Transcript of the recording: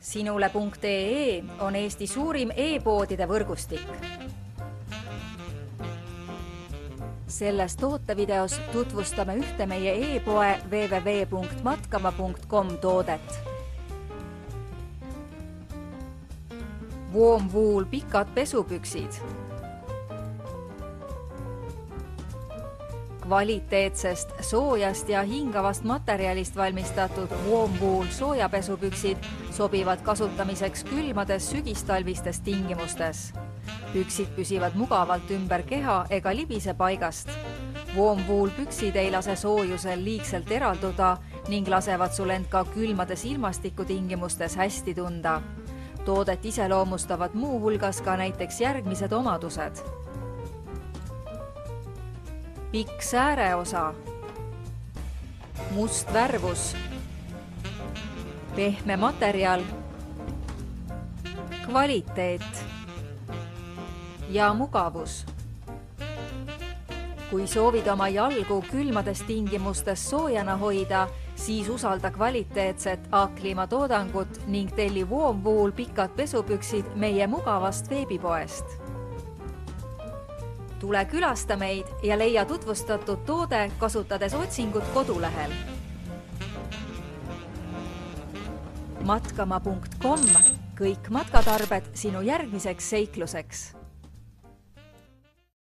Sinule.ee on Eesti suurim e-poodide võrgustik. Selles tootevideos tutvustame ühte meie e-poe www.matkama.com toodet. Warm Wool pikad pesupüksid. Kvaliteetsest, soojast ja hingavast materjalist valmistatud Warm Wool soojapesupüksid sobivad kasutamiseks külmades sügistalvistes tingimustes. Püksid püsivad mugavalt ümber keha ega libise paigast. Warm Wool püksid ei lase soojusel liigselt eralduda ning lasevad sul end ka külmades ilmastikutingimustes hästi tunda. Toodet iseloomustavad muu hulgas ka näiteks järgmised omadused. Pikk sääreosa, must värvus, pehme materjal, kvaliteet ja mugavus. Kui soovid oma jalgu külmades tingimustes soojana hoida, siis usalda kvaliteetset A-kliima toodangut ning telli Warm Wool pikad pesupüksid meie mugavast veebipoest. Tule külasta meid ja leia tutvustatud toode kasutades otsingut kodulehel. Matkama.com, kõik matkatarbed sinu järgmiseks seikluseks.